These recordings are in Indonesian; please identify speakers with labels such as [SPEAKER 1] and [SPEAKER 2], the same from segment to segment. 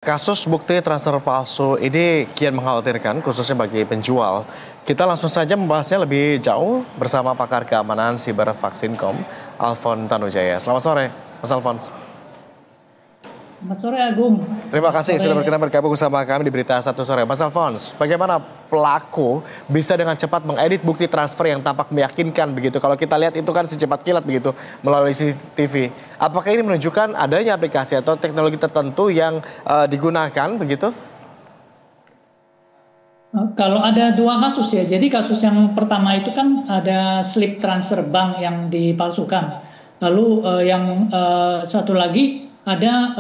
[SPEAKER 1] Kasus bukti transfer palsu ini kian mengkhawatirkan khususnya bagi penjual. Kita langsung saja membahasnya lebih jauh bersama pakar keamanan siber Vaksinkom, Alfon Tanujaya. Selamat sore, Mas Alfon.
[SPEAKER 2] Selamat sore Agung.
[SPEAKER 1] Terima kasih sudah berkenan bergabung bersama kami di Berita Satu Sore. Mas Alfons, bagaimana pelaku bisa dengan cepat mengedit bukti transfer yang tampak meyakinkan begitu? Kalau kita lihat itu kan secepat kilat begitu melalui CCTV. Apakah ini menunjukkan adanya aplikasi atau teknologi tertentu yang digunakan begitu?
[SPEAKER 2] Kalau ada dua kasus ya, jadi kasus yang pertama itu kan ada slip transfer bank yang dipalsukan. Lalu yang satu lagi ada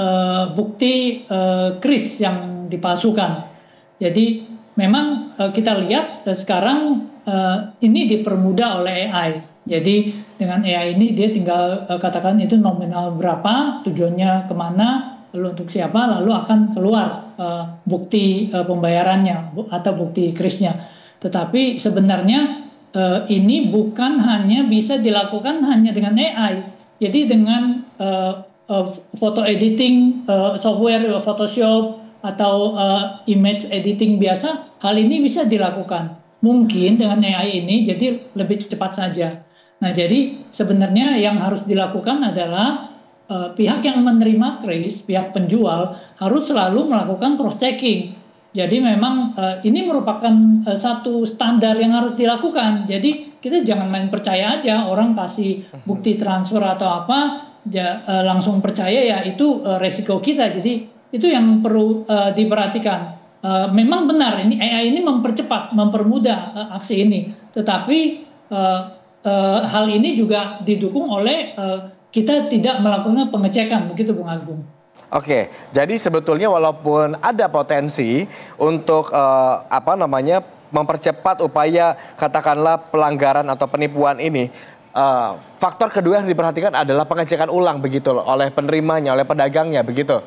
[SPEAKER 2] bukti kris yang dipalsukan. Jadi memang kita lihat sekarang ini dipermudah oleh AI. Jadi dengan AI ini dia tinggal katakan itu nominal berapa, tujuannya kemana, lalu untuk siapa, lalu akan keluar bukti pembayarannya atau bukti krisnya. Tetapi sebenarnya ini bukan hanya bisa dilakukan hanya dengan AI. Jadi dengan foto editing software Photoshop atau image editing biasa, hal ini bisa dilakukan. Mungkin dengan AI ini jadi lebih cepat saja. Nah, jadi sebenarnya yang harus dilakukan adalah pihak yang menerima kris, pihak penjual harus selalu melakukan cross checking. Jadi memang ini merupakan satu standar yang harus dilakukan. Jadi kita jangan main percaya aja orang kasih bukti transfer atau apa langsung percaya, ya itu resiko kita. Jadi itu yang perlu diperhatikan. Memang benar ini AI ini mempermudah aksi ini, tetapi hal ini juga didukung oleh kita tidak melakukan pengecekan, begitu Bung Agung.
[SPEAKER 1] Oke, jadi sebetulnya walaupun ada potensi untuk mempercepat upaya katakanlah pelanggaran atau penipuan ini, faktor kedua yang diperhatikan adalah pengecekan ulang begitu loh, oleh penerimanya, oleh pedagangnya begitu.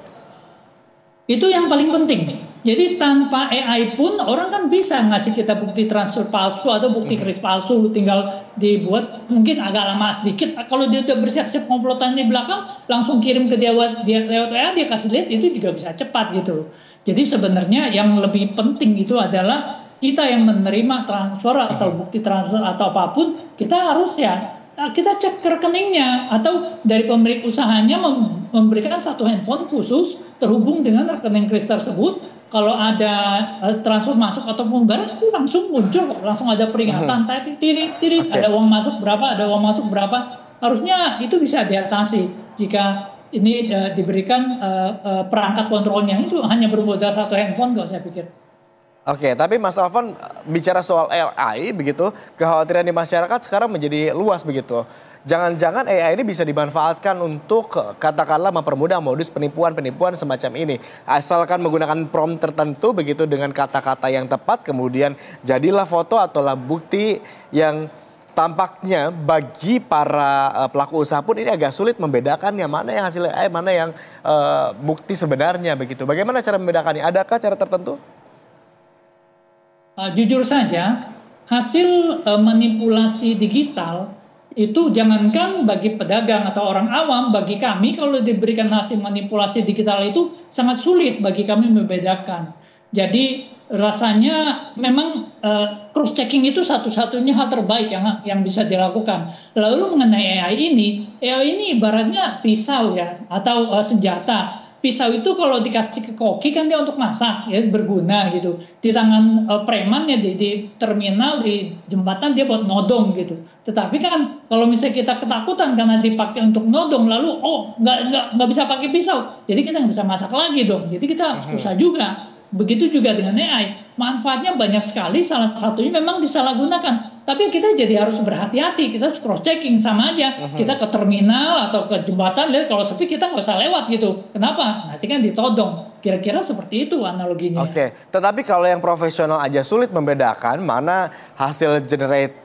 [SPEAKER 2] Itu yang paling penting. Jadi tanpa AI pun orang kan bisa ngasih kita bukti transfer palsu atau bukti kris palsu, tinggal dibuat mungkin agak lama sedikit. Kalau dia udah bersiap-siap komplotan di belakang, langsung kirim ke dia lewat WA, dia kasih lihat, itu juga bisa cepat gitu. Jadi sebenarnya yang lebih penting itu adalah kita yang menerima transfer atau bukti transfer atau apapun, kita harus kita cek ke rekeningnya, atau dari pemilik usahanya memberikan satu handphone khusus terhubung dengan rekening kris tersebut. Kalau ada transfer masuk ataupun barang itu langsung muncul, langsung ada peringatan, tirit, ada uang masuk berapa, ada uang masuk berapa. Harusnya itu bisa diatasi jika ini diberikan perangkat kontrolnya. Itu hanya bermodal satu handphone kok, saya pikir.
[SPEAKER 1] Oke, tapi Mas Alfon bicara soal AI begitu, kekhawatiran di masyarakat sekarang menjadi luas begitu. Jangan-jangan AI ini bisa dimanfaatkan untuk katakanlah mempermudah modus penipuan semacam ini. Asalkan menggunakan prompt tertentu begitu dengan kata-kata yang tepat, kemudian jadilah foto atau bukti yang tampaknya bagi para pelaku usaha pun ini agak sulit membedakan yang mana yang hasil AI, mana yang bukti sebenarnya begitu. Bagaimana cara membedakannya? Adakah cara tertentu?
[SPEAKER 2] Jujur saja, hasil manipulasi digital itu jangankan bagi pedagang atau orang awam, bagi kami kalau diberikan hasil manipulasi digital itu sangat sulit bagi kami membedakan. Jadi rasanya memang cross checking itu satu-satunya hal terbaik yang bisa dilakukan. Lalu mengenai AI ini ibaratnya pisau ya, atau senjata. Pisau itu kalau dikasih ke koki kan dia untuk masak ya, berguna gitu. Di tangan preman ya, di terminal, di jembatan dia buat nodong gitu. Tetapi kan kalau misalnya kita ketakutan karena dipakai untuk nodong, lalu nggak bisa pakai pisau, jadi kita nggak bisa masak lagi dong. Jadi kita susah juga. Begitu juga dengan AI, manfaatnya banyak sekali, salah satunya memang disalahgunakan. Tapi kita jadi harus berhati-hati, kita harus cross checking, sama aja. Kita ke terminal atau ke jembatan, lihat kalau sepi kita nggak usah lewat gitu. Kenapa? Nanti kan ditodong. Kira-kira seperti itu analoginya.
[SPEAKER 1] Oke, tetapi kalau yang profesional aja sulit membedakan mana hasil generate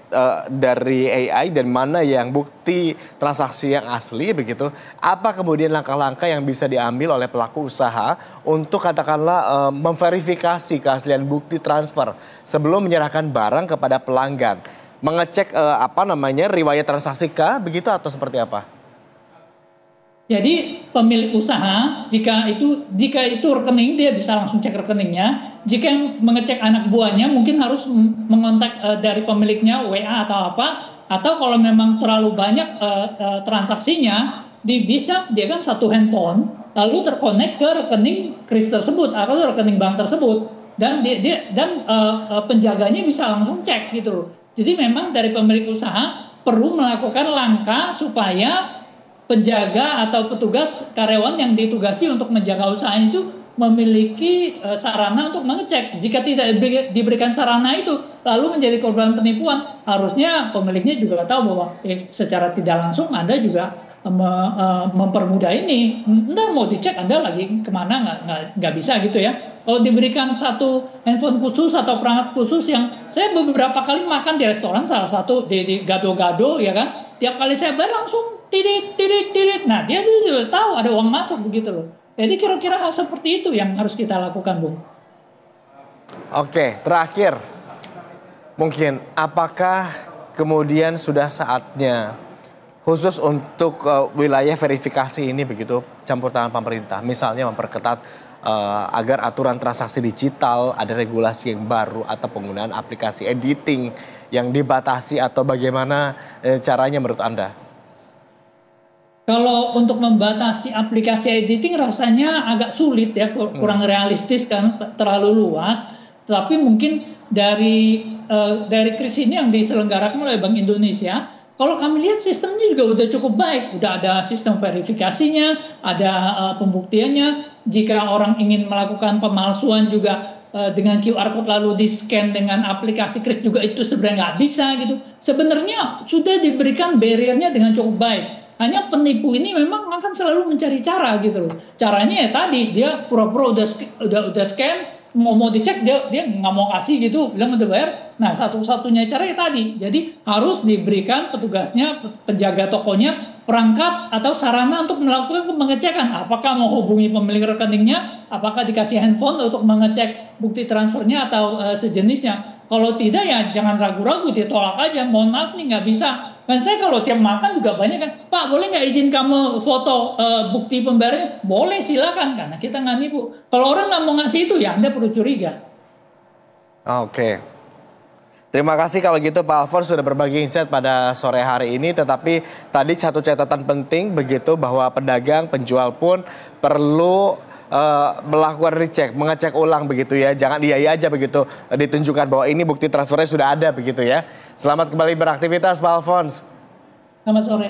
[SPEAKER 1] dari AI dan mana yang bukti transaksi yang asli begitu. Apa kemudian langkah-langkah yang bisa diambil oleh pelaku usaha untuk katakanlah memverifikasi keaslian bukti transfer sebelum menyerahkan barang kepada pelanggan? Mengecek riwayat transaksi kah begitu atau seperti apa?
[SPEAKER 2] Jadi pemilik usaha jika itu rekening dia bisa langsung cek rekeningnya. Jika yang mengecek anak buahnya mungkin harus mengontak dari pemiliknya WA atau apa. Atau kalau memang terlalu banyak transaksinya, bisa sediakan satu handphone lalu terkonek ke rekening kris tersebut atau rekening bank tersebut dan penjaganya bisa langsung cek gitu loh. Jadi memang dari pemilik usaha perlu melakukan langkah supaya penjaga atau petugas karyawan yang ditugasi untuk menjaga usaha itu memiliki sarana untuk mengecek. Jika tidak diberikan sarana itu lalu menjadi korban penipuan, harusnya pemiliknya juga tahu bahwa secara tidak langsung Anda juga mempermudah ini. Anda mau dicek Anda lagi kemana nggak bisa gitu ya. Kalau diberikan satu handphone khusus atau perangkat khusus, yang saya beberapa kali makan di restoran, salah satu di Gado-Gado ya kan, tiap kali saya bayar langsung tirit. Nah dia juga tahu ada uang masuk begitu loh. Jadi kira-kira hal seperti itu yang harus kita lakukan, Bung.
[SPEAKER 1] Oke, terakhir mungkin apakah kemudian sudah saatnya khusus untuk wilayah verifikasi ini begitu campur tangan pemerintah, misalnya memperketat agar aturan transaksi digital, ada regulasi yang baru atau penggunaan aplikasi editing yang dibatasi, atau bagaimana caranya menurut Anda?
[SPEAKER 2] Kalau untuk membatasi aplikasi editing rasanya agak sulit ya, kurang realistis kan, terlalu luas. Tapi mungkin dari kris ini yang diselenggarakan oleh Bank Indonesia, kalau kami lihat sistemnya juga udah cukup baik, udah ada sistem verifikasinya, ada pembuktiannya. Jika orang ingin melakukan pemalsuan juga dengan QR code lalu di-scan dengan aplikasi kris juga itu sebenarnya nggak bisa gitu. Sebenarnya sudah diberikan barriernya dengan cukup baik. Hanya penipu ini memang akan selalu mencari cara gitu loh. Caranya ya tadi dia pura-pura udah scan, mau dicek dia nggak mau kasih gitu, bilang udah bayar. Nah satu-satunya cara ya tadi, jadi harus diberikan petugasnya, penjaga tokonya perangkat atau sarana untuk melakukan pengecekan. Apakah mau hubungi pemilik rekeningnya, apakah dikasih handphone untuk mengecek bukti transfernya atau sejenisnya. Kalau tidak ya jangan ragu-ragu, dia tolak aja. Mohon maaf nih nggak bisa. Kan saya kalau tiap makan juga banyak kan, Pak boleh nggak izin kamu foto bukti pembayarannya? Boleh, silakan, karena kita nggak nipu. Kalau orang nggak mau ngasih itu ya Anda perlu curiga.
[SPEAKER 1] Oke. Terima kasih kalau gitu Pak Alfons sudah berbagi insight pada sore hari ini. Tetapi tadi satu catatan penting begitu, bahwa pedagang, penjual pun perlu melakukan recheck, mengecek ulang begitu ya. Jangan iya aja begitu ditunjukkan bahwa ini bukti transfernya sudah ada begitu ya. Selamat kembali beraktivitas Pak Alfons.
[SPEAKER 2] Selamat sore.